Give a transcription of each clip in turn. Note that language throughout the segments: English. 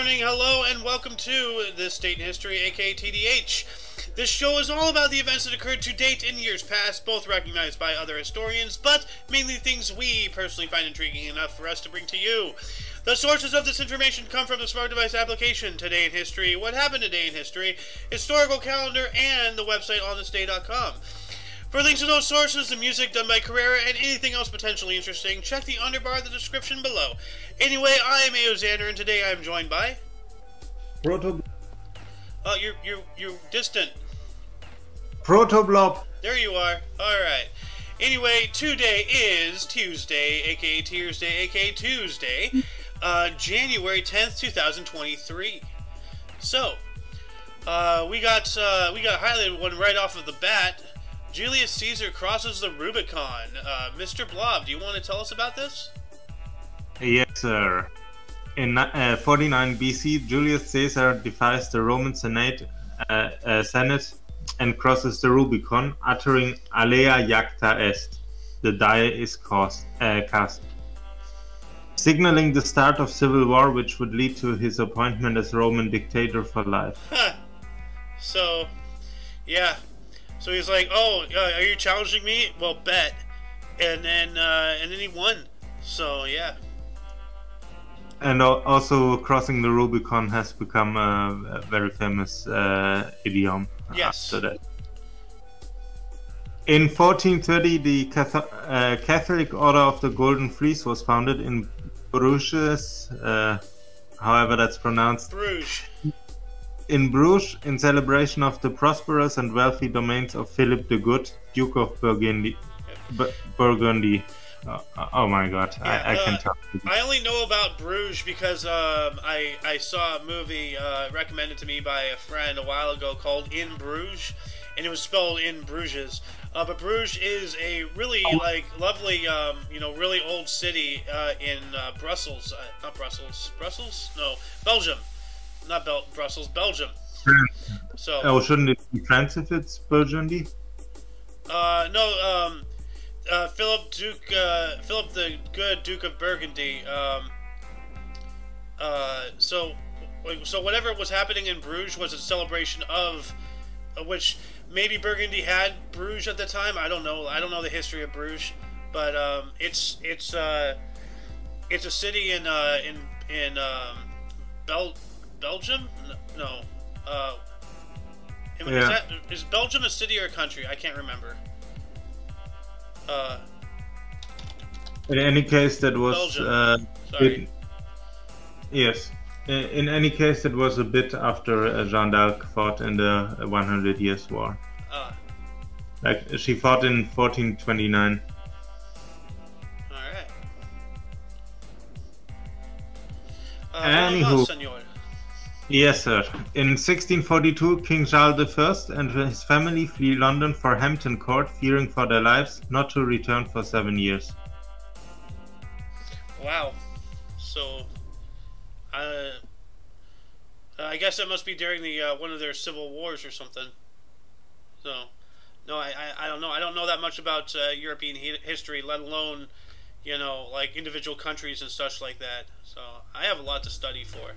morning, hello, and welcome to This Date in History, aka TDH. This show is all about the events that occurred to date in years past, both recognized by other historians, but mainly things we personally find intriguing enough for us to bring to you. The sources of this information come from the Smart Device application, Today in History, What Happened Today in History, Historical Calendar, and the website onthisday.com. For links to those sources, the music done by Carrera, and anything else potentially interesting, check the underbar of the description below. Anyway, I am Aoxander, and today I am joined by... Proto... you're distant. Protoblob. There you are. Alright. Anyway, today is Tuesday, aka Tuesday, aka Tuesday, January 10th, 2023. So, we got highlighted one right off of the bat. Julius Caesar crosses the Rubicon. Mr. Blob, do you want to tell us about this? Yes, sir. In 49 BC, Julius Caesar defies the Roman Senate and crosses the Rubicon, uttering "Alea jacta est." The die is cast, signaling the start of civil war, which would lead to his appointment as Roman dictator for life. Huh. So, yeah. So he's like, "Oh, are you challenging me? Well, bet." And then he won. So yeah. And also, crossing the Rubicon has become a very famous idiom. Yes. After that. In 1430, the Catholic Order of the Golden Fleece was founded in Bruges, however that's pronounced. Bruges. In Bruges, in celebration of the prosperous and wealthy domains of Philip the Good, Duke of Burgundy. Oh my God, yeah, I can talk. I only know about Bruges because I saw a movie recommended to me by a friend a while ago called In Bruges, and it was spelled In Bruges. But Bruges is a really lovely, really old city in Brussels. Not Brussels. Brussels? No, Belgium. Not Brussels, Belgium. So. Oh, shouldn't it be France if it's Burgundy? No. Philip the Good, Duke of Burgundy. So whatever was happening in Bruges was a celebration of which maybe Burgundy had Bruges at the time. I don't know. I don't know the history of Bruges, but it's a city in Belgium? No. Yeah. Is Belgium a city or a country? I can't remember. In any case, that was Sorry. yes. In any case, it was a bit after Jeanne d'Arc fought in the 100 Years' War. Like she fought in 1429. All right. Anywho. Senor. Yes, sir. In 1642, King Charles I and his family flee London for Hampton Court, fearing for their lives, not to return for 7 years. Wow. So, I guess that must be during the one of their civil wars or something. So, no, I don't know. I don't know that much about European history, let alone, like individual countries and such like that. So, I have a lot to study for.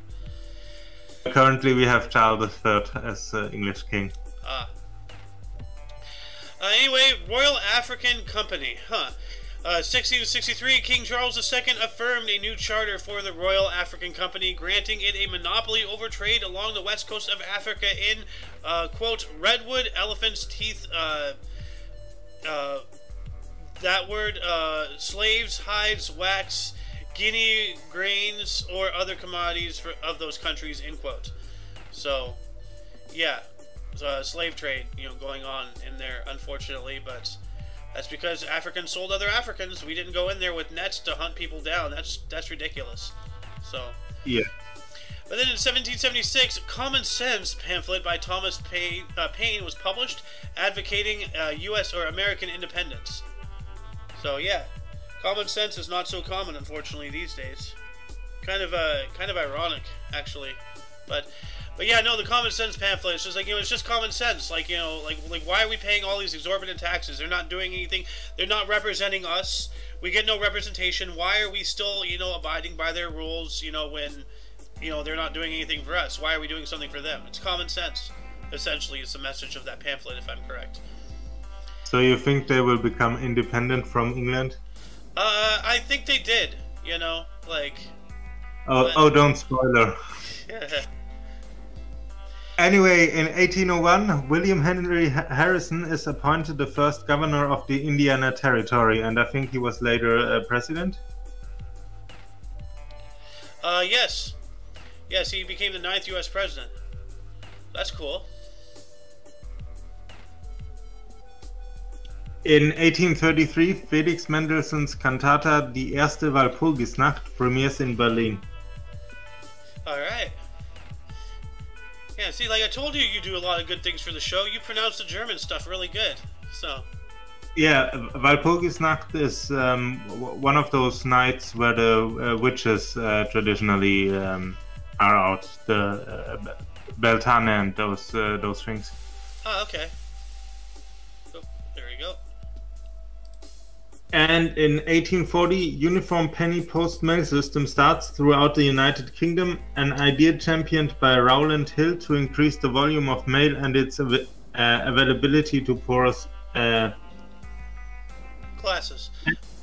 Currently, we have Charles III as English king. Anyway, Royal African Company, 1663, King Charles II affirmed a new charter for the Royal African Company, granting it a monopoly over trade along the west coast of Africa in, quote, redwood, elephant's teeth, that word, slaves, hides, wax, Guinea grains or other commodities of those countries, end quote. So, yeah, slave trade, going on in there, unfortunately, but that's because Africans sold other Africans. We didn't go in there with nets to hunt people down. That's ridiculous. So, yeah. But then in 1776, Common Sense pamphlet by Thomas Paine was published, advocating U.S. or American independence. So, yeah. Common sense is not so common, unfortunately, these days. Kind of ironic, actually. But yeah, no, the Common Sense pamphlet, it's just like, it's just common sense. Like, like why are we paying all these exorbitant taxes? They're not doing anything. They're not representing us. We get no representation. Why are we still, abiding by their rules, when they're not doing anything for us. Why are we doing something for them? It's common sense. Essentially, is the message of that pamphlet, if I'm correct. So you think they will become independent from England? I think they did. Oh, don't spoiler. Yeah. Anyway, in 1801, William Henry Harrison is appointed the first governor of the Indiana Territory, and I think he was later president. Yes. Yes, he became the 9th U.S. president. That's cool. In 1833, Felix Mendelssohn's cantata Die erste Walpurgisnacht premieres in Berlin. Alright. Yeah, see, like I told you, you do a lot of good things for the show. You pronounce the German stuff really good, so... Yeah, Walpurgisnacht is one of those nights where the witches traditionally are out. The Beltane and those things. Oh, okay. Oh, there we go. And in 1840, uniform penny post mail system starts throughout the United Kingdom, an idea championed by Rowland Hill to increase the volume of mail and its availability to poorer classes.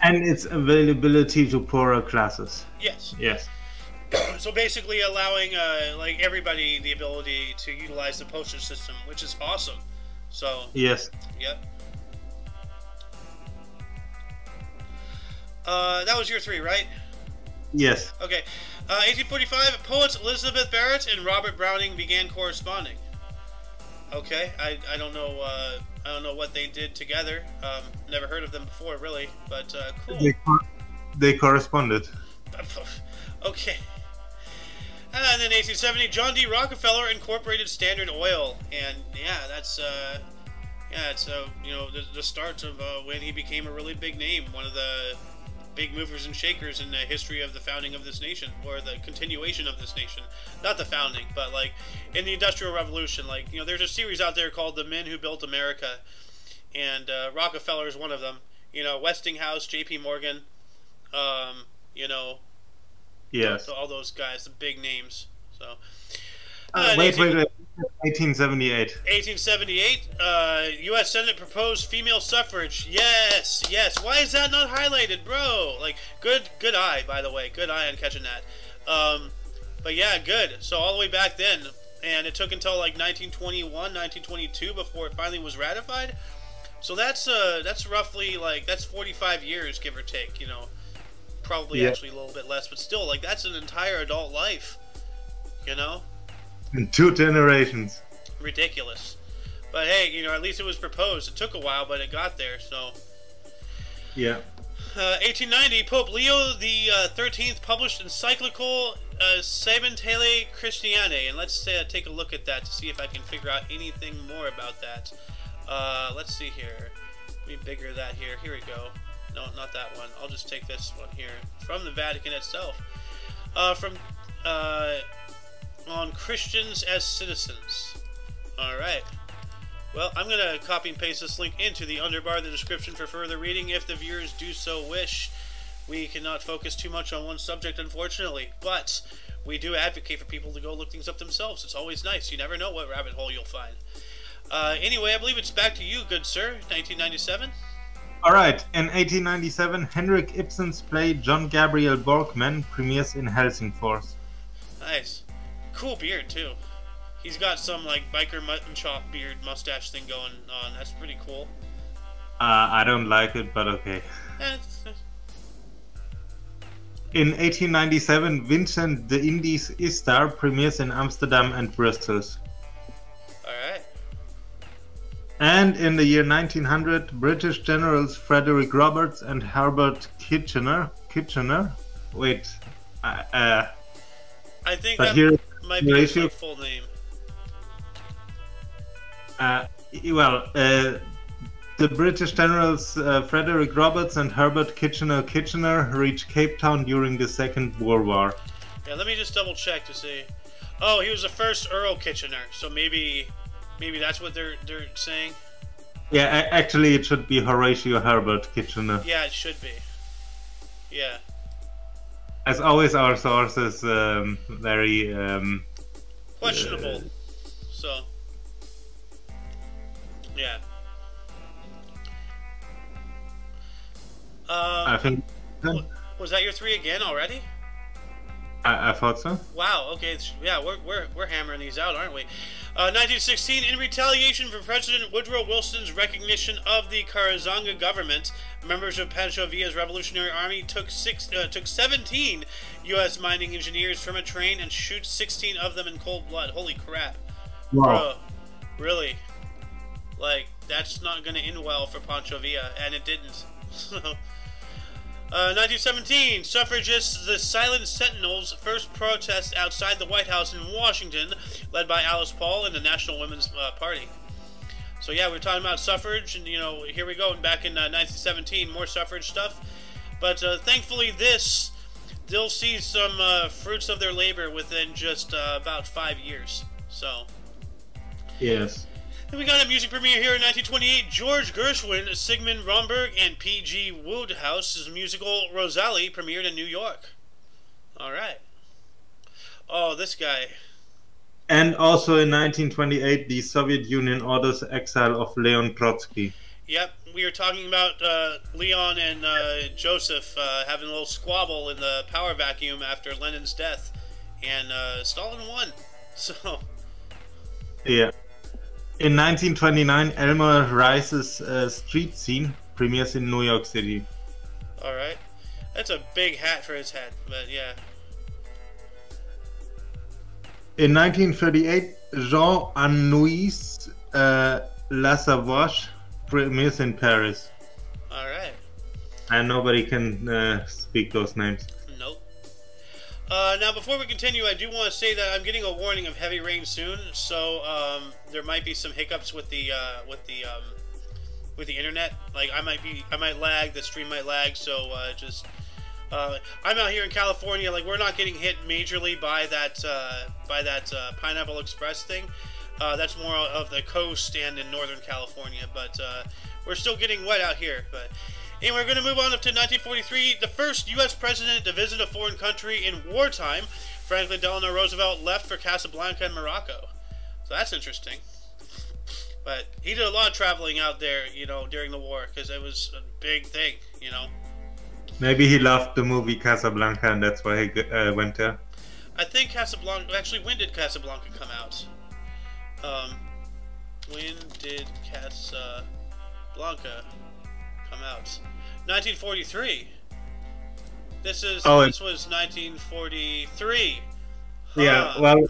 And its availability to poorer classes. Yes. Yes. So basically allowing like everybody the ability to utilize the postage system, which is awesome. So yes. Yep. That was your 3, right? Yes. Okay. 1845, poets Elizabeth Barrett and Robert Browning began corresponding. Okay, I don't know what they did together. Never heard of them before, really, but cool. They corresponded. Okay. And then 1870, John D. Rockefeller incorporated Standard Oil, and yeah, that's it's the start of when he became a really big name, one of the big movers and shakers in the history of the founding of this nation, or the continuation of this nation. Not the founding, but like in the Industrial Revolution. Like, there's a series out there called The Men Who Built America, and Rockefeller is one of them. Westinghouse, J.P. Morgan, yes, all those guys, the big names. So wait, 1878. 1878, U.S. Senate proposed female suffrage. Yes. Why is that not highlighted, bro? Like, good eye, by the way. Good eye on catching that. But yeah, good. So all the way back then, and it took until like 1921, 1922 before it finally was ratified. So that's roughly that's 45 years, give or take. Probably actually a little bit less, but still, like, that's an entire adult life. In 2 generations. Ridiculous. But hey, at least it was proposed. It took a while, but it got there, so... Yeah. 1890, Pope Leo the 13th published encyclical Sabentele Christiane, and let's take a look at that to see if I can figure out anything more about that. Let's see here. Let me bigger that here. Here we go. No, not that one. I'll just take this one here. From the Vatican itself. On Christians as citizens. Alright. Well, I'm going to copy and paste this link into the underbar of the description for further reading if the viewers do so wish. We cannot focus too much on one subject, unfortunately, but we do advocate for people to go look things up themselves. It's always nice. You never know what rabbit hole you'll find. Anyway, I believe it's back to you, good sir. 1997? Alright, in 1897, Henrik Ibsen's play John Gabriel Borkman premieres in Helsingfors. Nice. Cool beard, too. He's got some, biker mutton chop beard mustache thing going on. That's pretty cool. I don't like it, but okay. In 1897, Vincent the Indies Istar premieres in Amsterdam and Brussels. Alright. And in the year 1900, British generals Frederick Roberts and Herbert Kitchener. Wait. I think that might be his full name. The British generals Frederick Roberts and Herbert Kitchener reached Cape Town during the Second Boer War. Yeah, let me just double check to see. Oh, he was the first Earl Kitchener, so maybe that's what they're saying. Yeah, actually it should be Horatio Herbert Kitchener. Yeah, it should be. Yeah. as always, our source is very questionable. So, yeah. I think. Was that your 3 again already? I thought so. Wow. Okay. Yeah, we're hammering these out, aren't we? 1916, in retaliation for President Woodrow Wilson's recognition of the Karazanga government, members of Pancho Villa's Revolutionary Army took 17 U.S. mining engineers from a train and shoot 16 of them in cold blood. Holy crap! Wow. Bro, really? Like, that's not going to end well for Pancho Villa, and it didn't. So. 1917, suffragists, the Silent Sentinels, first protest outside the White House in Washington, led by Alice Paul and the National Women's Party. So yeah, we're talking about suffrage, and you know, here we go, back in 1917, more suffrage stuff. But thankfully they'll see some fruits of their labor within just about 5 years. So. Yes. And we got a music premiere here in 1928. George Gershwin, Sigmund Romberg, and P.G. Woodhouse's musical Rosalie premiered in New York. All right. Oh, this guy. And also in 1928, the Soviet Union orders exile of Leon Trotsky. Yep, we were talking about Leon and Joseph having a little squabble in the power vacuum after Lenin's death. And Stalin won. So. Yeah. In 1929, Elmer Rice's Street Scene premieres in New York City. Alright. That's a big hat for his head, but yeah. In 1938, Jean Anouilh's La Sauvage premieres in Paris. Alright. And nobody can speak those names. Nope. Now, before we continue, I do want to say that I'm getting a warning of heavy rain soon, so there might be some hiccups with the internet. Like I might lag, the stream might lag. So I'm out here in California. Like we're not getting hit majorly by that Pineapple Express thing. That's more of the coast and in Northern California, but we're still getting wet out here. But anyway, we're going to move on up to 1943. The first U.S. president to visit a foreign country in wartime, Franklin Delano Roosevelt, left for Casablanca and Morocco. So that's interesting. But he did a lot of traveling out there, you know, during the war, because it was a big thing, you know. Maybe he loved the movie Casablanca, and that's why he went there. I think Casablanca... Actually, when did Casablanca come out? When did Casablanca come out? 1943. This was 1943. Yeah, well,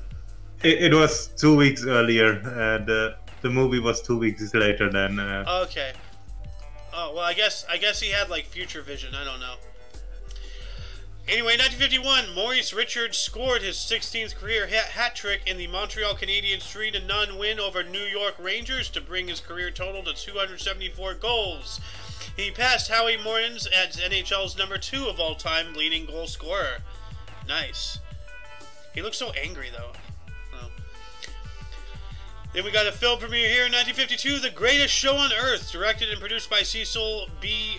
it was 2 weeks earlier. The movie was 2 weeks later than. Okay. Oh well, I guess he had like future vision. I don't know. Anyway, 1951, Maurice Richards scored his 16th career hat trick in the Montreal Canadiens' 3-0 win over New York Rangers to bring his career total to 274 goals. He passed Howie Morenz as NHL's #2 of all time leading goal scorer. Nice. He looks so angry though. Oh. Then we got a film premiere here in 1952, The Greatest Show on Earth, directed and produced by Cecil B.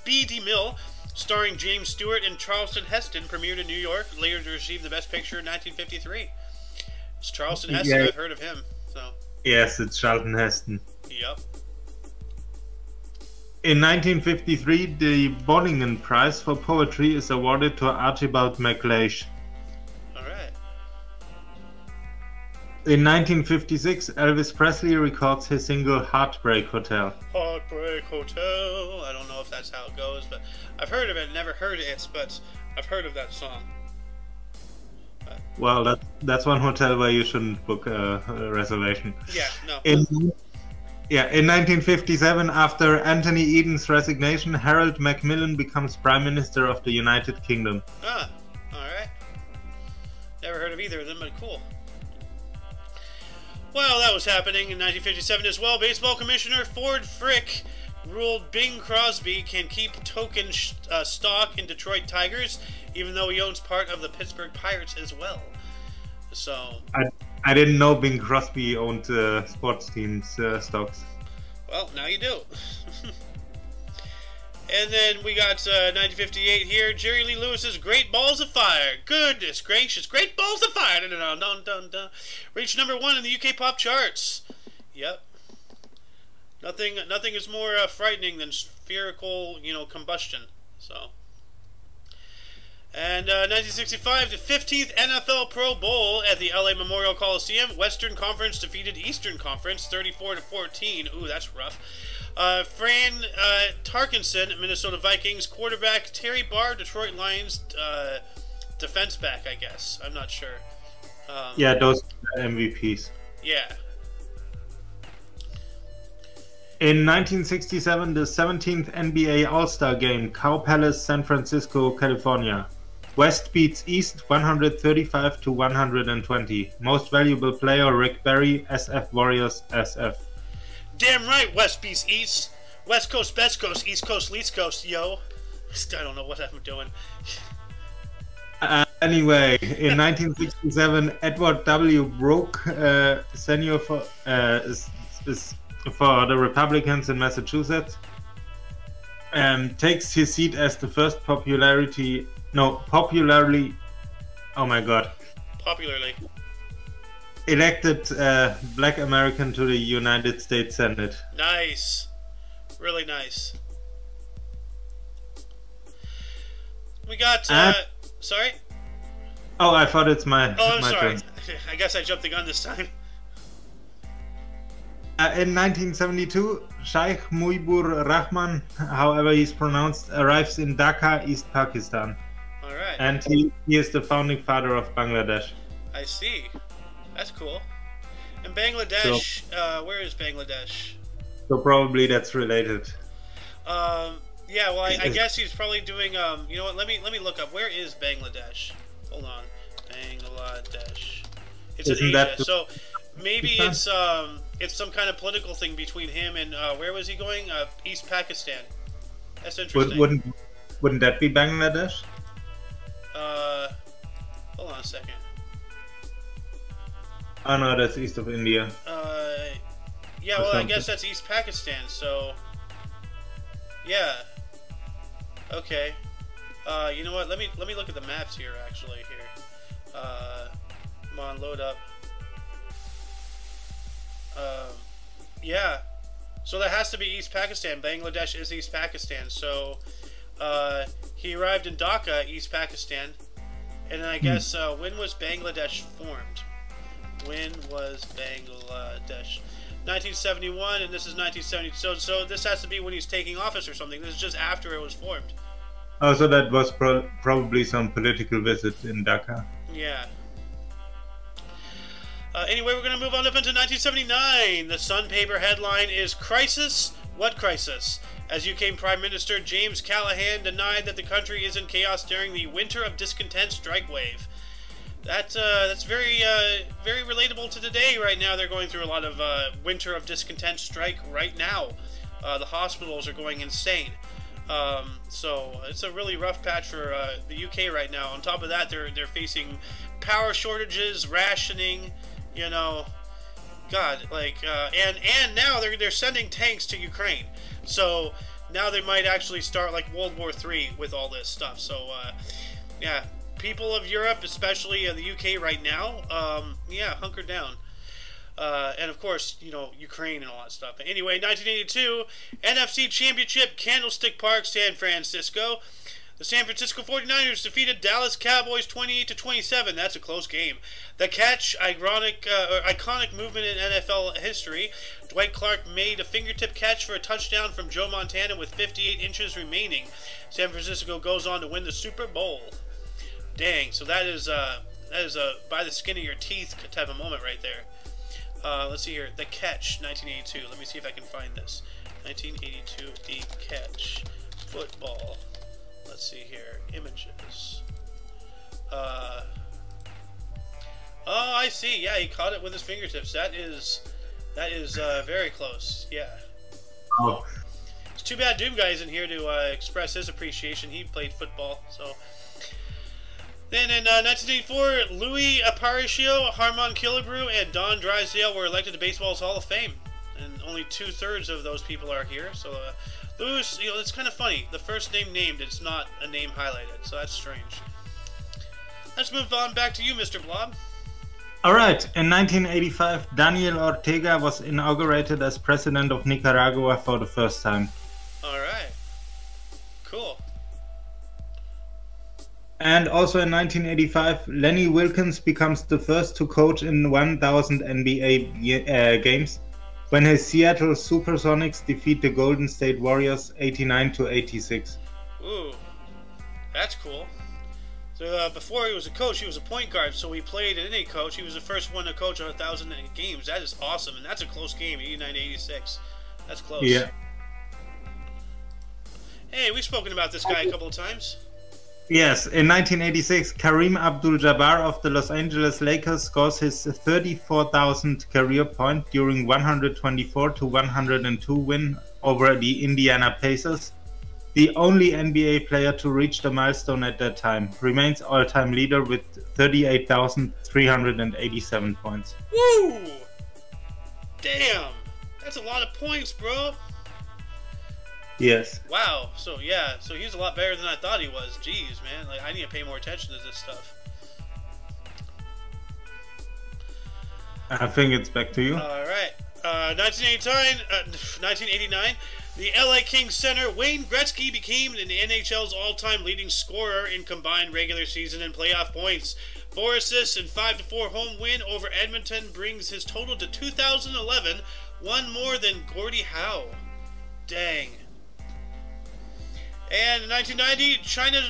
DeMille. Starring James Stewart and Charlton Heston, premiered in New York, later to receive the Best Picture in 1953. It's Charlton Heston, yeah. I've heard of him. So. Yes, it's Charlton Heston. Yep. In 1953, the Bollingen Prize for Poetry is awarded to Archibald MacLeish. Alright. In 1956, Elvis Presley records his single Heartbreak Hotel. Heartbreak Hotel. I don't know if that's how it goes, but I've heard of it. Never heard it, but I've heard of that song. Well, that's one hotel where you shouldn't book a reservation. Yeah, no. In 1957, after Anthony Eden's resignation, Harold Macmillan becomes Prime Minister of the United Kingdom. Ah, alright. Never heard of either of them, but cool. Well, that was happening in 1957 as well. Baseball Commissioner Ford Frick ruled Bing Crosby can keep token stock in Detroit Tigers, even though he owns part of the Pittsburgh Pirates as well. So I didn't know Bing Crosby owned sports teams stocks. Well, now you do. And then we got 1958 here. Jerry Lee Lewis's Great Balls of Fire. Goodness gracious, Great Balls of Fire. Dun, dun, dun, dun, dun. Reached #1 in the UK pop charts. Yep. Nothing is more frightening than spherical, combustion. So. And 1965, the 15th NFL Pro Bowl at the LA Memorial Coliseum. Western Conference defeated Eastern Conference 34-14. Ooh, that's rough. Fran Tarkenson, Minnesota Vikings quarterback. Terry Barr, Detroit Lions defense back, I guess. I'm not sure. Yeah, those MVPs. Yeah. In 1967, the 17th NBA All-Star Game, Cow Palace, San Francisco, California. West beats East 135-120. Most valuable player, Rick Barry, SF Warriors, SF. Damn right, West beats East. West Coast, Best Coast, East Coast, Least Coast, yo. I don't know what I'm doing. Anyway, in 1967, Edward W. Brooke, senior for the Republicans in Massachusetts, takes his seat as the first popularly elected black American to the United States Senate. Nice. Really nice. We got, sorry? Oh, I thought it's my I'm my sorry. turn. I guess I jumped the gun this time. In 1972, Shaikh Mujibur Rahman, however he's pronounced, arrives in Dhaka, East Pakistan. Alright. And he is the founding father of Bangladesh. I see. That's cool. And Bangladesh, where is Bangladesh? So probably that's related. Yeah, well, I guess he's probably doing, you know what, let me look up. Where is Bangladesh? Hold on. Bangladesh. It's in Asia, so maybe it's some kind of political thing between him and, where was he going? East Pakistan. That's interesting. Wouldn't that be Bangladesh? Hold on a second. Oh no, that's east of India. Yeah, well, I guess that's East Pakistan, so... Yeah. Okay. You know what? Let me look at the maps here. Actually, here. Come on, load up. Yeah. So that has to be East Pakistan. Bangladesh is East Pakistan. So he arrived in Dhaka, East Pakistan, and then I guess when was Bangladesh formed? When was Bangladesh? 1971, and this is 1970. So this has to be when he's taking office or something. This is just after it was formed. Oh, so that was probably some political visit in Dhaka. Yeah. Anyway, we're going to move on up into 1979. The Sun paper headline is "Crisis? What crisis?" As UK Prime Minister James Callaghan denied that the country is in chaos during the Winter of Discontent strike wave. That's very very relatable to today. Right now, they're going through a lot of Winter of Discontent strike right now. The hospitals are going insane. So it's a really rough patch for the UK right now. On top of that, they're facing power shortages, rationing. You know, God, like and now they're sending tanks to Ukraine. So now they might actually start like World War III with all this stuff. So yeah. People of Europe, especially the UK right now, yeah, hunker down. And of course, you know, Ukraine and all that stuff. But anyway, 1982, NFC Championship, Candlestick Park, San Francisco. The San Francisco 49ers defeated Dallas Cowboys 28-27. That's a close game. The catch, iconic movement in NFL history. Dwight Clark made a fingertip catch for a touchdown from Joe Montana with 58 inches remaining. San Francisco goes on to win the Super Bowl. Dang, so that is a by the skin of your teeth type of moment right there. Let's see here. The Catch, 1982. Let me see if I can find this. 1982, The Catch. Football. Let's see here. Images. Oh, I see. Yeah, he caught it with his fingertips. That is very close. Yeah. Oh. It's too bad Doom Guy isn't here to express his appreciation. He played football, so... Then in 1984, Louis Aparicio, Harmon Killebrew, and Don Drysdale were elected to baseball's Hall of Fame. And only 2/3 of those people are here, so Lewis, it's kind of funny. The first name named, it's not a name highlighted, so that's strange. Let's move on back to you, Mr. Blob. Alright, in 1985, Daniel Ortega was inaugurated as president of Nicaragua for the first time. Alright. Cool. And also in 1985, Lenny Wilkens becomes the first to coach in 1,000 NBA games when his Seattle Supersonics defeat the Golden State Warriors 89-86. Ooh, that's cool. So before he was a coach, he was a point guard, so he played in a coach. He was the first one to coach on 1,000 games. That is awesome, and that's a close game, 89-86. That's close. Yeah. Hey, we've spoken about this guy a couple of times. Yes, in 1986, Kareem Abdul-Jabbar of the Los Angeles Lakers scores his 34,000th career point during 124-102 win over the Indiana Pacers. The only NBA player to reach the milestone at that time, remains all-time leader with 38,387 points. Woo! Damn! That's a lot of points, bro! Yes. Wow, so he's a lot better than I thought he was. Jeez, man, like I need to pay more attention to this stuff. I think it's back to you. Alright. 1989, the LA Kings center Wayne Gretzky became the NHL's all-time leading scorer in combined regular season and playoff points. 4 assists and 5-4 home win over Edmonton brings his total to 2011, one more than Gordie Howe. Dang. And in 1990, China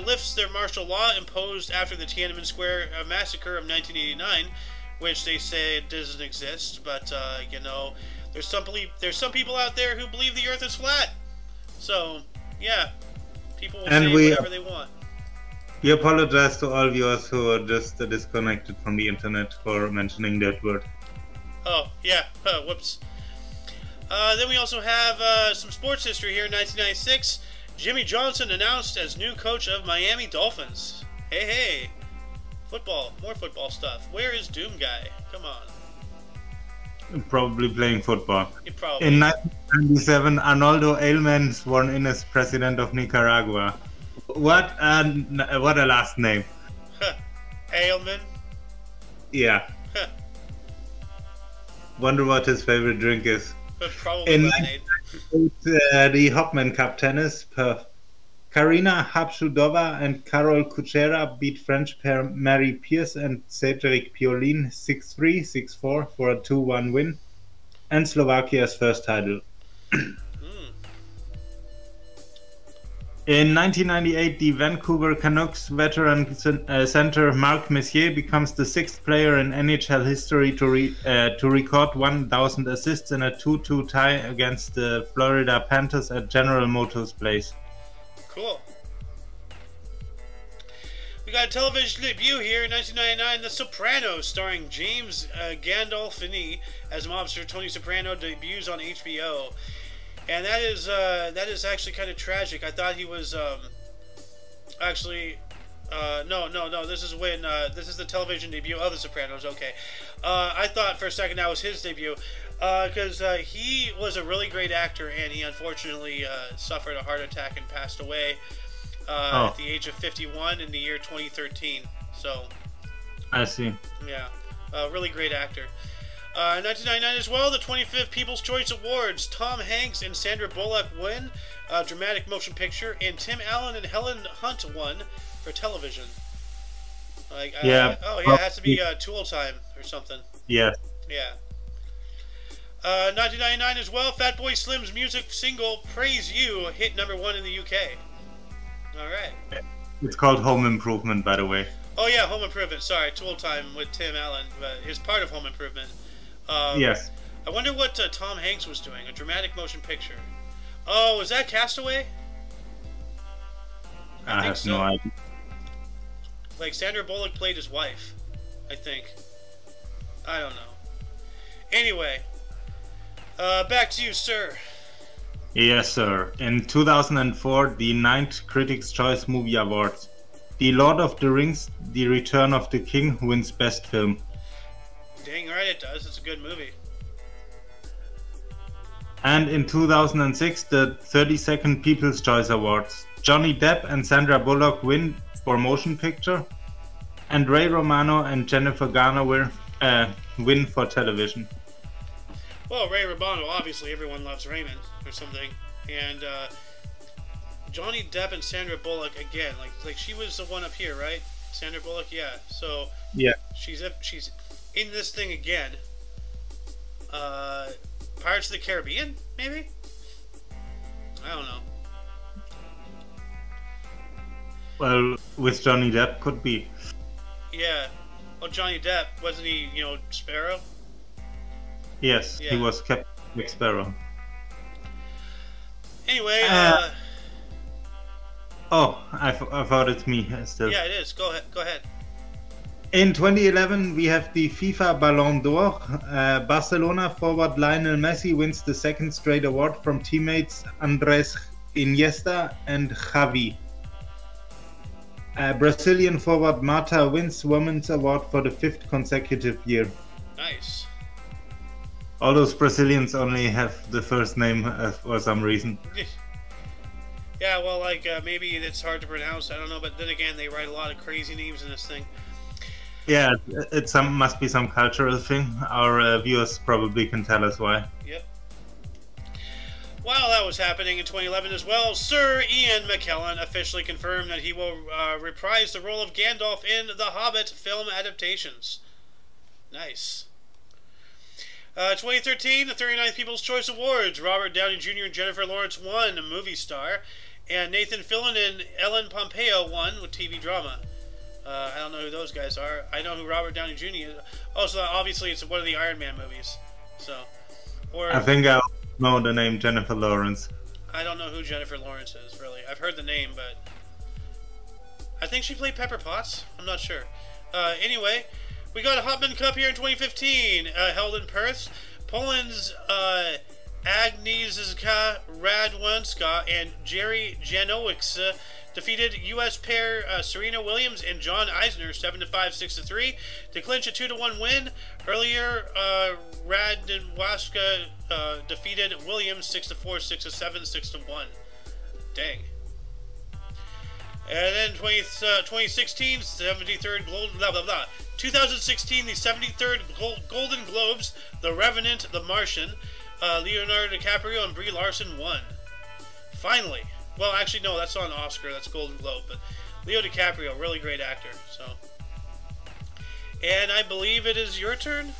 lifts their martial law imposed after the Tiananmen Square massacre of 1989, which they say doesn't exist. But there's some people out there who believe the Earth is flat. So yeah, people will say whatever they want. We apologize to all viewers who are just disconnected from the internet for mentioning that word. Oh yeah, whoops. Then we also have some sports history here in 1996. Jimmy Johnson announced as new coach of Miami Dolphins. Hey, football, more football stuff. Where is Doom Guy? Come on. Probably playing football. Probably. In 1997, Arnoldo Ailman sworn in as president of Nicaragua. What a last name. Ailman? Yeah. Wonder what his favorite drink is. Probably lemonade. The Hopman Cup tennis, Karina Habsudova and Karol Kuchera beat French pair Mary Pierce and Cedric Pioline 6-3, 6-4 for a 2-1 win, and Slovakia's first title. In 1998, the Vancouver Canucks veteran center Marc Messier becomes the 6th player in NHL history to record 1,000 assists in a 2-2 tie against the Florida Panthers at General Motors Place. Cool. We got a television debut here in 1999, The Sopranos, starring James Gandolfini as mobster Tony Soprano, debuts on HBO. And that is actually kind of tragic. I thought he was no. This is when this is the television debut of The Sopranos. Okay, I thought for a second that was his debut because he was a really great actor, and he unfortunately suffered a heart attack and passed away at the age of 51 in the year 2013. So I see. Yeah, really great actor. 1999 as well, the 25th People's Choice Awards. Tom Hanks and Sandra Bullock win Dramatic Motion Picture, and Tim Allen and Helen Hunt won for television. It has to be Tool Time or something. Yeah. Yeah. 1999 as well, Fatboy Slim's music single "Praise You" hit #1 in the UK. All right. It's called Home Improvement, by the way. Oh yeah, Home Improvement. Sorry, Tool Time with Tim Allen. It's part of Home Improvement. Yes. I wonder what Tom Hanks was doing. A dramatic motion picture. Oh, is that Castaway? I have no idea. Like Sandra Bullock played his wife, I think. I don't know. Anyway, back to you, sir. Yes, sir. In 2004, the 9th Critics' Choice Movie Awards. The Lord of the Rings, The Return of the King wins Best Film. Dang right it does. It's a good movie. And in 2006, the 32nd People's Choice Awards. Johnny Depp and Sandra Bullock win for motion picture, and Ray Romano and Jennifer Garner win for television. Well, Ray Romano, obviously everyone loves Raymond or something, and Johnny Depp and Sandra Bullock again, like she was the one up here, right? Sandra Bullock, yeah. So yeah, she's in this thing again. Pirates of the Caribbean, maybe? I don't know. Well, with Johnny Depp, could be. Yeah. Oh, Johnny Depp, wasn't he, Sparrow? Yes, yeah. He was Captain Jack Sparrow. Anyway, Oh, I thought it's me still. Yeah, it is. Go ahead. In 2011, we have the FIFA Ballon d'Or. Barcelona forward Lionel Messi wins the second straight award from teammates Andres Iniesta and Xavi. Brazilian forward Marta wins Women's Award for the 5th consecutive year. Nice. All those Brazilians only have the first name for some reason. Yeah, well, maybe it's hard to pronounce, I don't know, but then again, they write a lot of crazy names in this thing. Yeah, it must be some cultural thing. Our viewers probably can tell us why. Yep. While that was happening in 2011 as well, Sir Ian McKellen officially confirmed that he will reprise the role of Gandalf in the Hobbit film adaptations. Nice. 2013, the 39th People's Choice Awards. Robert Downey Jr. and Jennifer Lawrence won, movie star. And Nathan Fillion and Ellen Pompeo won with TV drama. I don't know who those guys are. I know who Robert Downey Jr. is. Oh, so obviously it's one of the Iron Man movies. So, I think I know the name Jennifer Lawrence. I don't know who Jennifer Lawrence is, really. I've heard the name, but I think she played Pepper Potts. I'm not sure. Anyway, we got a Hopman Cup here in 2015, held in Perth. Poland's Agnieszka Radwanska and Jerry Janowicz defeated U.S. pair Serena Williams and John Isner 7-5, 6-3 to clinch a 2-1 win. Earlier, Radwanska defeated Williams 6-4, 6-7, 6-1. Dang. And then 2016, 73rd blah blah blah. 2016, the 73rd Golden Globes, The Revenant, The Martian. Leonardo DiCaprio and Brie Larson won. Finally. Well, actually, no, that's not an Oscar. That's Golden Globe. But Leo DiCaprio, really great actor. So, and I believe it is your turn.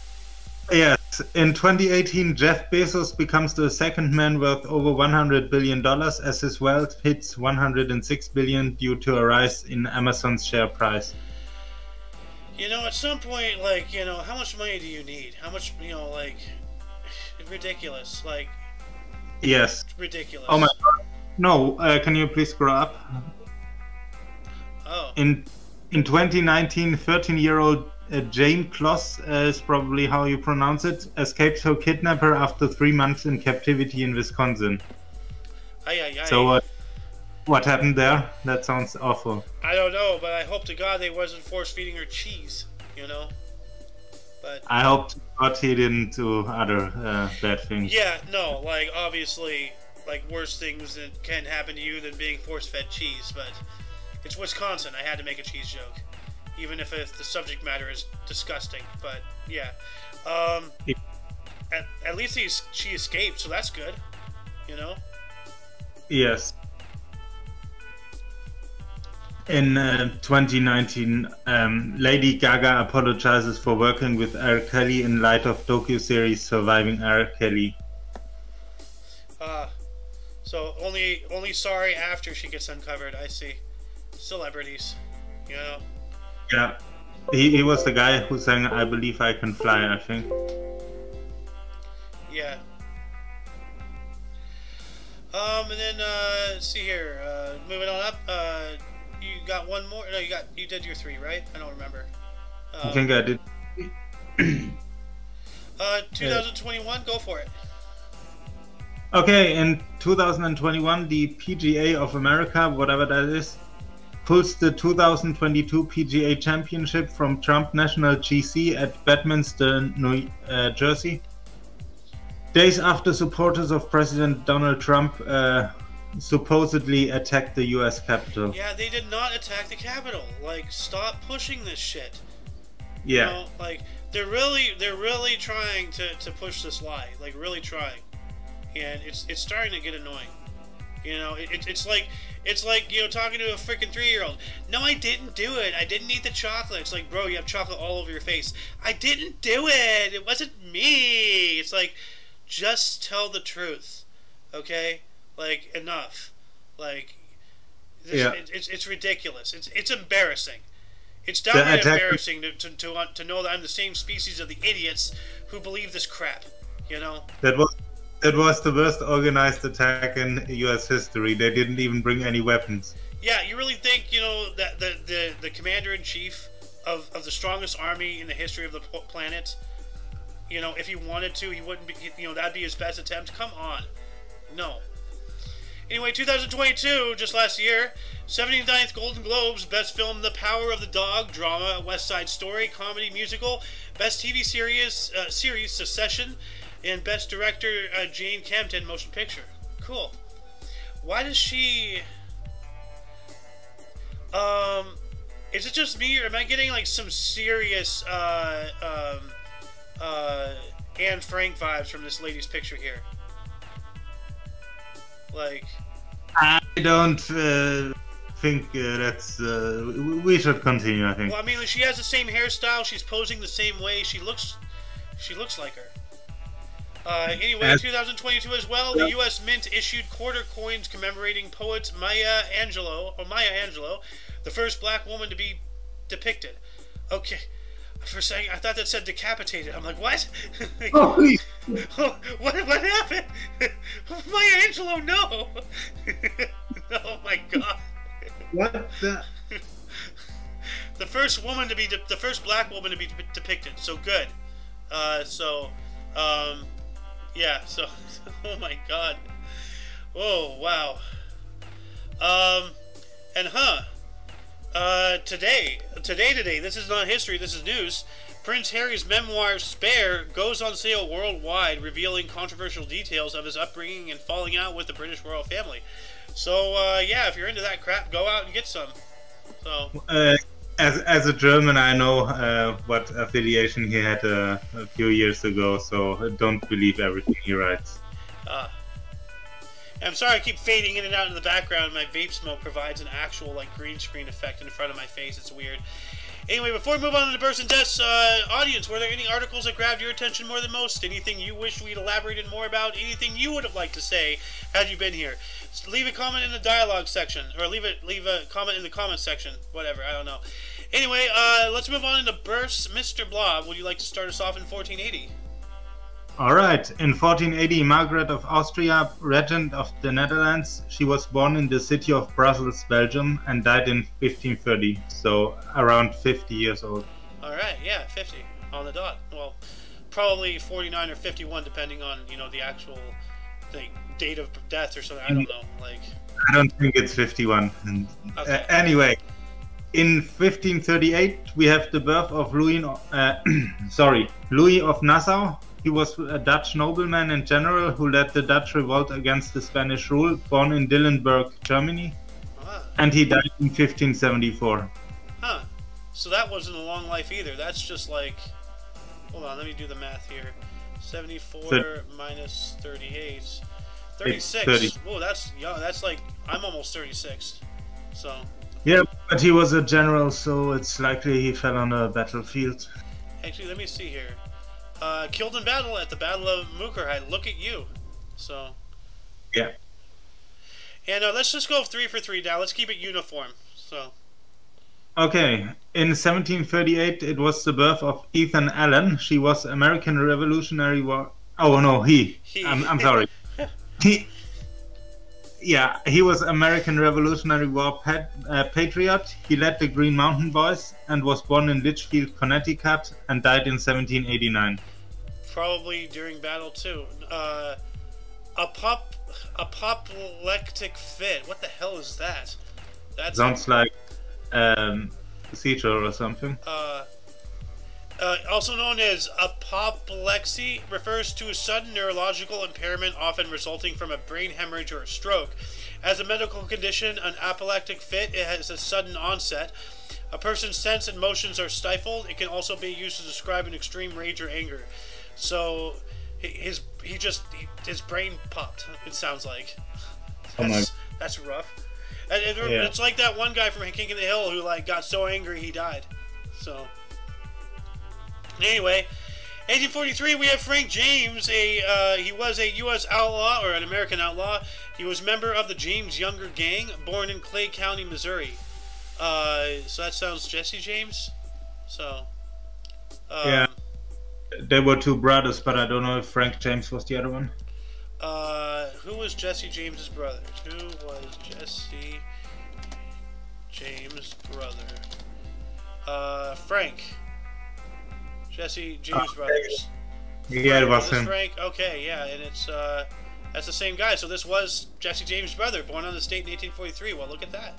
Yes. In 2018, Jeff Bezos becomes the second man worth over $100 billion as his wealth hits $106 billion due to a rise in Amazon's share price. At some point, how much money do you need? How much, ridiculous. Yes. Ridiculous. Oh my God. No, can you please scroll up? Oh. In 2019, 13-year-old Jane Kloss, is probably how you pronounce it, escaped her kidnapper after 3 months in captivity in Wisconsin. So what happened there? That sounds awful. I don't know, but I hope to God they wasn't force-feeding her cheese, But I hope to God he didn't do other bad things. Yeah, no, obviously, worse things that can happen to you than being force-fed cheese, but it's Wisconsin. I had to make a cheese joke. Even if the subject matter is disgusting, but yeah. At least she escaped, so that's good, Yes. In 2019, Lady Gaga apologizes for working with R. Kelly in light of docu-series Surviving R. Kelly. So only sorry after she gets uncovered. I see. Celebrities, Yeah, he was the guy who sang "I Believe I Can Fly," I think. Yeah. And then let's see here. Moving on up. You got one more? No, you did your 3, right? I don't remember. I think I did. 2021. Go for it. Okay, in 2021, the PGA of America, whatever that is, pulls the 2022 PGA Championship from Trump National GC at Bedminster, New Jersey. Days after supporters of President Donald Trump supposedly attacked the U.S. Capitol. Yeah, they did not attack the Capitol. Like, stop pushing this shit. Yeah. You know, like, they're really trying to push this lie. Like, really trying. And it's starting to get annoying. You know, it's like, you know, talking to a freaking 3-year-old. No, I didn't do it. I didn't eat the chocolate. It's like, bro, you have chocolate all over your face. I didn't do it. It wasn't me. It's like, just tell the truth. Okay? Like, enough. Like, this, yeah. It's ridiculous. It's embarrassing. It's downright embarrassing to know that I'm the same species of the idiots who believe this crap. You know? That was the worst organized attack in U.S. history. They didn't even bring any weapons. Yeah, you really think, you know, that the commander-in-chief of the strongest army in the history of the planet, you know, if he wanted to, he wouldn't be, you know, that'd be his best attempt? Come on. No. Anyway, 2022, just last year, 79th Golden Globes, Best Film The Power of the Dog, Drama, West Side Story, Comedy, Musical, Best TV Series, Succession, and Best Director, Jane Camden, Motion Picture. Cool. Why does she... is it just me, or am I getting, like, some serious, Anne Frank vibes from this lady's picture here? Like... I don't think that's... we should continue, I think. Well, I mean, she has the same hairstyle, she's posing the same way, she looks like her. Anyway, 2022 as well, the U.S. Mint issued quarter coins commemorating poet Maya Angelou, the first black woman to be depicted. Okay, for a second, I thought that said decapitated. I'm like, what? What happened? Maya Angelou, no! Oh my god. What the? The first black woman to be depicted. So good. Yeah, so, oh my god. Oh, wow. Today, this is not history, this is news. Prince Harry's memoir, Spare, goes on sale worldwide, revealing controversial details of his upbringing and falling out with the British royal family. So, yeah, if you're into that crap, go out and get some. So... As a German, I know what affiliation he had a few years ago, so don't believe everything he writes. I'm sorry I keep fading in and out in the background. My vape smoke provides an actual like green screen effect in front of my face. It's weird. Anyway, before we move on to the births and deaths, audience, were there any articles that grabbed your attention more than most? Anything you wish we'd elaborated more about? Anything you would have liked to say had you been here? Leave a comment in the dialogue section, or leave a comment in the comment section. Whatever, I don't know. Anyway, let's move on into births. Mr. Blob, would you like to start us off in 1480? Alright, in 1480, Margaret of Austria, regent of the Netherlands, she was born in the city of Brussels, Belgium, and died in 1530, so around 50 years old. Alright, yeah, 50, on the dot. Well, probably 49 or 51, depending on, you know, the actual date of death or something, I don't know, like... I don't think it's 51. Okay. Anyway, in 1538, we have the birth of Louis of Nassau. He was a Dutch nobleman and general who led the Dutch revolt against the Spanish rule, born in Dillenburg, Germany, and he died in 1574. Huh. So that wasn't a long life either. That's just like... Hold on, let me do the math here. 74 minus 38. 36. Whoa, that's young. That's like... I'm almost 36. So... Yeah, but he was a general, so it's likely he fell on a battlefield. Actually, let me see here. Killed in battle at the Battle of Mukerheit. Look at you. So... Yeah. And let's just go 3 for 3 now. Let's keep it uniform. So... Okay. In 1738, it was the birth of Ethan Allen. She was American Revolutionary War... Oh, no, he. I'm sorry. He was American Revolutionary War patriot. He led the Green Mountain Boys and was born in Litchfield, Connecticut, and died in 1789. Probably during battle too. Apoplectic fit. What the hell is that? That sounds like seizure or something. Also known as apoplexy, refers to a sudden neurological impairment often resulting from a brain hemorrhage or a stroke. As a medical condition, an apoplectic fit it has a sudden onset. A person's sense and motions are stifled. It can also be used to describe an extreme rage or anger. So his brain popped. It sounds like. That's rough. And it's like that one guy from King of the Hill who like got so angry he died. So anyway, 1843 we have Frank James. He was a U.S. outlaw or an American outlaw. He was a member of the James Younger Gang, born in Clay County, Missouri. So that sounds Jesse James. So yeah, there were two brothers, but I don't know if Frank James was the other one. Who was Jesse James's brother? Who was Jesse James' brother? Frank. Jesse James brothers. Yeah, it was him. Frank. Okay, yeah, and it's that's the same guy. So this was Jesse James' brother, born on the state in 1843. Well, look at that.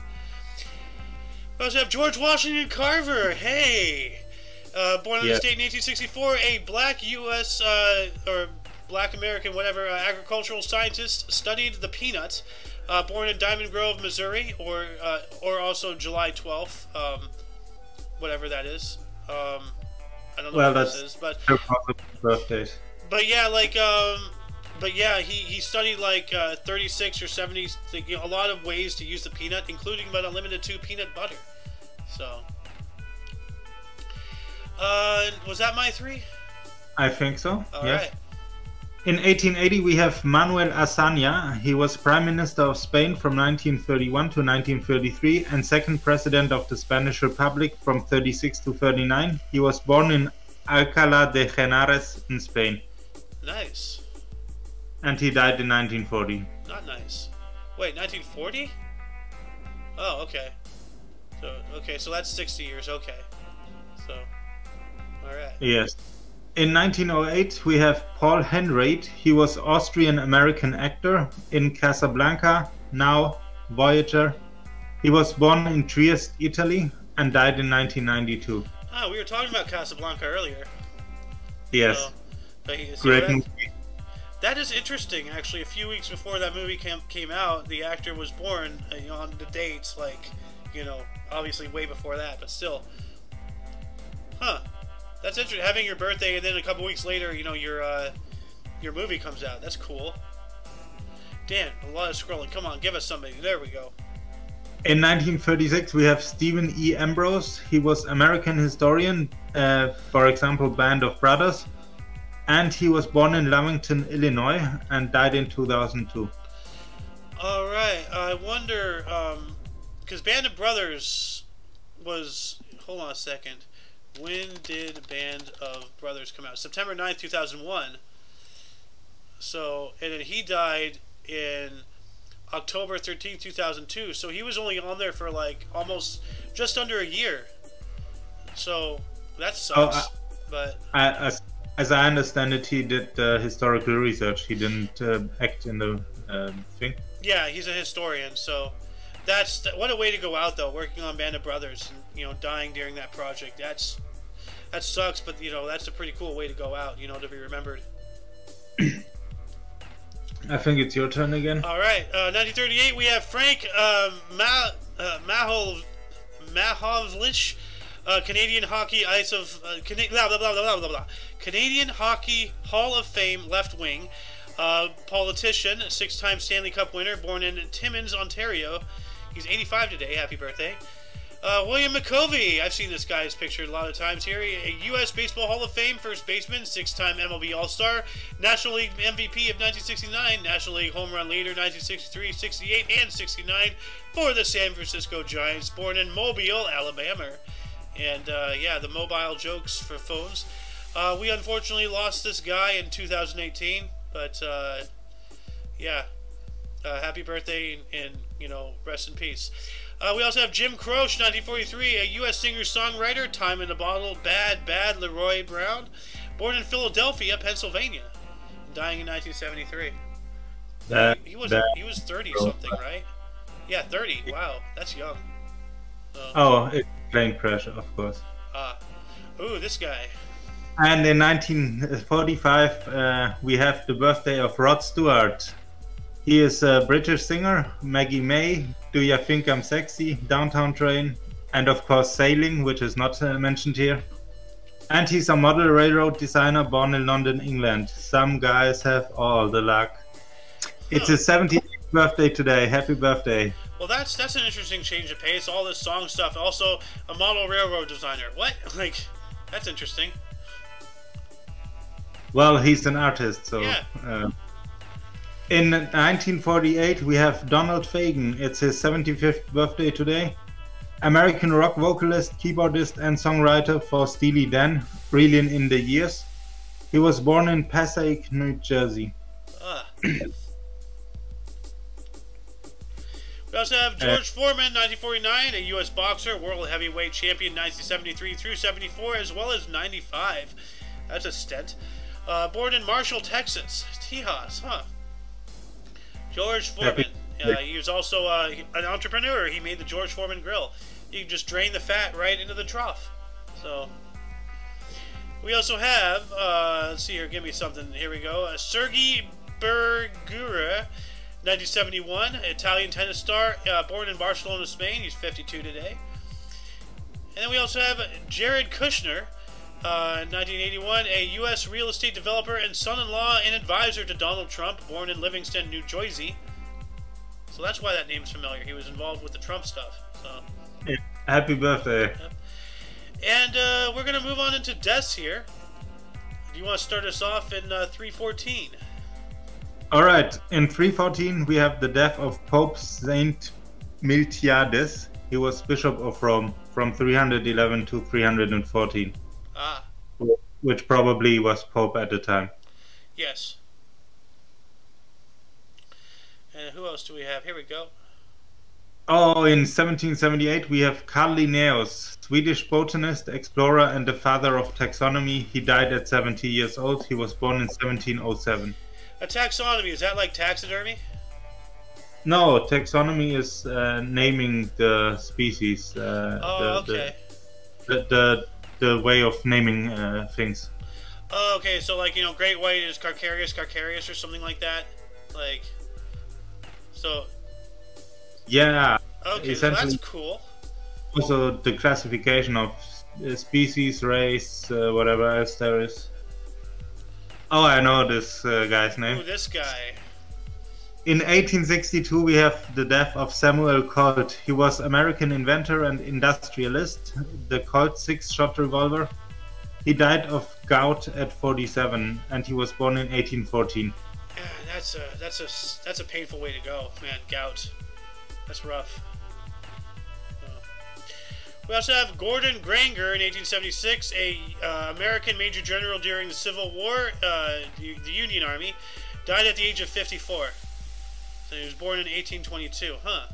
We also have George Washington Carver. Hey, born on the state in 1864, a black U.S. Or Black American, whatever, agricultural scientist, studied the peanut. Born in Diamond Grove, Missouri, or also July 12th, whatever that is. I don't know what this is, but birthdays. But yeah, like, but yeah, he studied like 36 or 70, like, a lot of ways to use the peanut, including but not limited to peanut butter. So, was that my three? I think so. All yes. right. In 1880, we have Manuel Azaña. He was Prime Minister of Spain from 1931 to 1933 and second President of the Spanish Republic from 36 to 39. He was born in Alcalá de Henares in Spain. Nice. And he died in 1940. Not nice. Wait, 1940? Oh, okay. So that's 60 years. Okay. So, all right. Yes. In 1908, we have Paul Henreid. He was Austrian-American actor in Casablanca, now Voyager. He was born in Trieste, Italy, and died in 1992. Oh, we were talking about Casablanca earlier. Yes. Great movie. That is interesting, actually. A few weeks before that movie came out, the actor was born on the dates, like, obviously way before that, but still. Huh. That's interesting. Having your birthday and then a couple weeks later, your movie comes out. That's cool. Dan, a lot of scrolling. Come on, give us somebody. There we go. In 1936, we have Stephen E. Ambrose. He was American historian, for example, Band of Brothers. And he was born in Lovington, Illinois, and died in 2002. All right. I wonder, because Band of Brothers was... Hold on a second. When did Band of Brothers come out? September 9th, 2001. So, and then he died in October 13th, 2002. So he was only on there for like almost just under a year. So that sucks. But as I understand it, he did historical research. He didn't act in the thing. Yeah, he's a historian. So what a way to go out, though, working on Band of Brothers and dying during that project. That sucks, but that's a pretty cool way to go out, to be remembered. I think it's your turn again. All right, 1938 we have Frank Mahovlich, Canadian Hockey Canadian Hockey Hall of Fame left wing, politician, 6-time Stanley Cup winner, born in Timmins, Ontario. He's 85 today. Happy birthday. William McCovey. I've seen this guy's pictured a lot of times here. A U.S. Baseball Hall of Fame first baseman, 6-time MLB All-Star, National League MVP of 1969, National League home run leader 1963, 68, and 69 for the San Francisco Giants, born in Mobile, Alabama. And, yeah, the mobile jokes for phones. We unfortunately lost this guy in 2018, but, yeah, happy birthday and, rest in peace. We also have Jim Croce, 1943, a U.S. singer-songwriter, Time in a Bottle, Bad, Leroy Brown, born in Philadelphia, Pennsylvania, dying in 1973. He was 30-something, right? Yeah, 30. Wow, that's young. Oh, it's plane crash, of course. Ooh, this guy. And in 1945, we have the birthday of Rod Stewart. He is a British singer. Maggie May, Do Ya Think I'm Sexy, Downtown Train, and of course Sailing, which is not mentioned here. And he's a model railroad designer born in London, England. Some guys have all the luck. It's his 78th birthday today. Happy birthday. Well, that's an interesting change of pace. All this song stuff. Also, a model railroad designer. What? Like, that's interesting. Well, he's an artist, so... Yeah. In 1948, we have Donald Fagen. It's his 75th birthday today. American rock vocalist, keyboardist, and songwriter for Steely Dan, brilliant in the years. He was born in Passaic, New Jersey. We also have George Foreman, 1949, a U.S. boxer, world heavyweight champion, 1973 through 74, as well as 95. That's a stent. Born in Marshall, Texas. Tejas, huh? George Foreman. He was also an entrepreneur. He made the George Foreman grill. You can just drain the fat right into the trough. So, we also have, let's see here, give me something. Here we go. Sergei Bergura, 1971, Italian tennis star, born in Barcelona, Spain. He's 52 today. And then we also have Jared Kushner, 1981, a U.S. real estate developer and son-in-law and advisor to Donald Trump, born in Livingston, New Jersey. So that's why that name's familiar. He was involved with the Trump stuff. So. Yeah. Happy birthday. Yep. And we're going to move on into deaths here. Do you want to start us off in 314? Alright, in 314 we have the death of Pope Saint Miltiades. He was Bishop of Rome from 311 to 314. Ah. Which probably was Pope at the time. Yes. And who else do we have? Here we go. Oh, in 1778 we have Carl Linnaeus, Swedish botanist, explorer, and the father of taxonomy. He died at 70 years old. He was born in 1707. A taxonomy, is that like taxidermy? No, taxonomy is naming the species. Okay. The way of naming things. Oh, okay, so like, great white is Carcarius or something like that? Like, so... Yeah. Okay, so that's cool. Also the classification of species, race, whatever else there is. Oh, I know this guy's name. Ooh, this guy. In 1862 we have the death of Samuel Colt. He was American inventor and industrialist. The Colt 6-shot revolver. He died of gout at 47, and he was born in 1814. Yeah, that's a painful way to go, man. Gout. That's rough. We also have Gordon Granger in 1876, a American Major General during the Civil War, the Union Army, died at the age of 54. So he was born in 1822. Huh.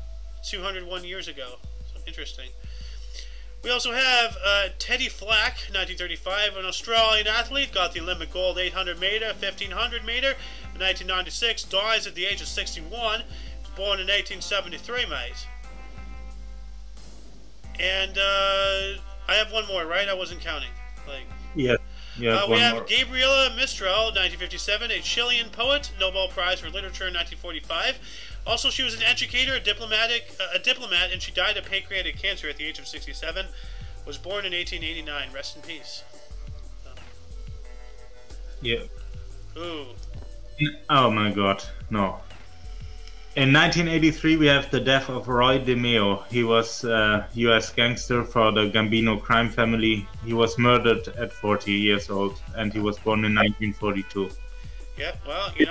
201 years ago. So interesting. We also have Teddy Flack, 1935, an Australian athlete, got the Olympic gold 800 meter, 1500 meter, in 1996, dies at the age of 61, was born in 1873, mate. And I have one more, right? I wasn't counting. Like, yeah. Yeah. We have Gabriela Mistral, 1957, a Chilean poet, Nobel Prize for Literature in 1945. Also, she was an educator, a diplomat, and she died of pancreatic cancer at the age of 67. Was born in 1889. Rest in peace. Yeah. Ooh. Oh my God, no. In 1983, we have the death of Roy DeMeo. He was a U.S. gangster for the Gambino crime family. He was murdered at 40 years old, and he was born in 1942. Yep, well, you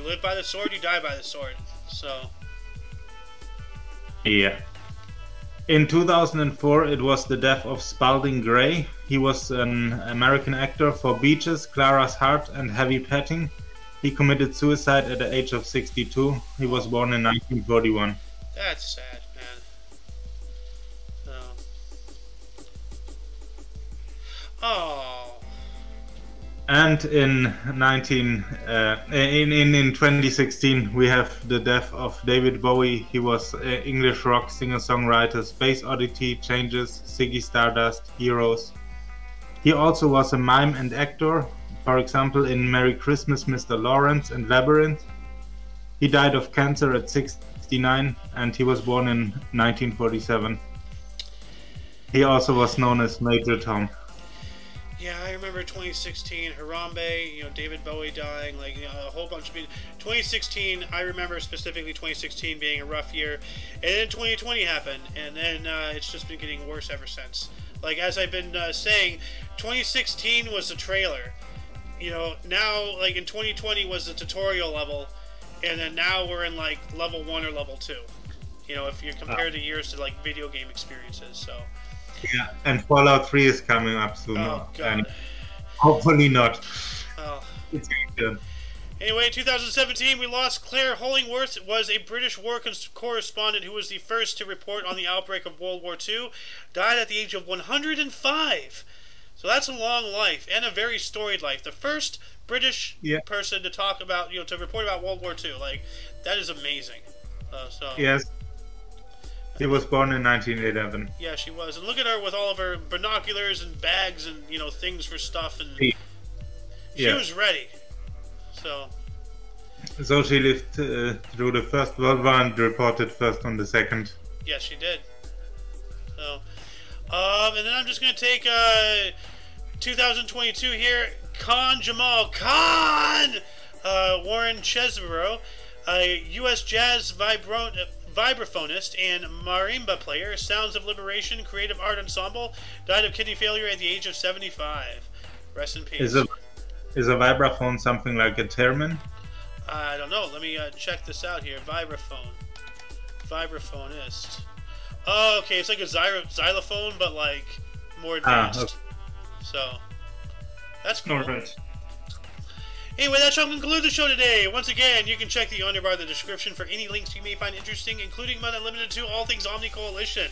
live by the sword, you die by the sword. So. Yeah. In 2004, it was the death of Spalding Gray. He was an American actor for Beaches, Clara's Heart, and Heavy Petting. He committed suicide at the age of 62. He was born in 1941. That's sad, man. Oh. And in 2016, we have the death of David Bowie. He was an English rock singer-songwriter. Space Oddity, Changes, Ziggy Stardust, Heroes. He also was a mime and actor, for example in Merry Christmas, Mr. Lawrence and Labyrinth. He died of cancer at 69 and he was born in 1947. He also was known as Major Tom. Yeah, I remember 2016, Harambe, David Bowie dying, a whole bunch of people. 2016, I remember specifically 2016 being a rough year, and then 2020 happened, and then it's just been getting worse ever since. As I've been saying, 2016 was the trailer. Now, in 2020 was the tutorial level, and then now we're in, level 1 or level 2. If you compare the years to, video game experiences, so... Yeah, and Fallout 3 is coming up soon. Oh, God. And hopefully not. Oh. It's good. Anyway, in 2017, we lost Claire Hollingworth, was a British war correspondent who was the first to report on the outbreak of World War II. Died at the age of 105. So that's a long life and a very storied life. The first British person to talk about, to report about World War II. That is amazing. Yes. She was born in 1911. Yeah, she was. And look at her with all of her binoculars and bags and, things for stuff. And she was ready. So she lived through the First World War and reported first on the second. Yes, she did. So, and then I'm just going to take 2022 here. Jamal Khan! Warren Chesborough, a U.S. jazz vibraphonist and marimba player, Sounds of Liberation Creative Art Ensemble, died of kidney failure at the age of 75. Rest in peace. Is a vibraphone something like a theremin? I don't know. Let me check this out here. Vibraphone. Vibraphonist. Oh, okay. It's like a xylophone, but more advanced. Okay. So, that's cool. All right. Anyway, that shall conclude the show today. Once again, you can check the underbar of the description for any links you may find interesting, including but not limited to all things OMNI Coalition.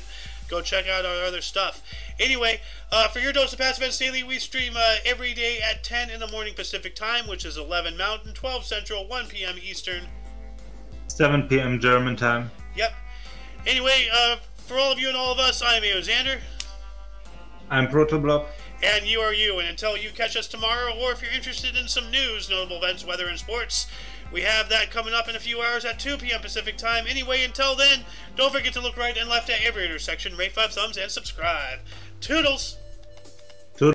Go check out our other stuff. Anyway, for your dose of past events daily, we stream every day at 10 in the morning Pacific time, which is 11 Mountain, 12 Central, 1 p.m. Eastern. 7 p.m. German time. Yep. Anyway, for all of you and all of us, I'm Xander. I'm Protoblob. And you are you, and until you catch us tomorrow, or if you're interested in some news, notable events, weather, and sports, we have that coming up in a few hours at 2 p.m. Pacific time. Anyway, until then, don't forget to look right and left at every intersection, rate 5 thumbs, and subscribe. Toodles!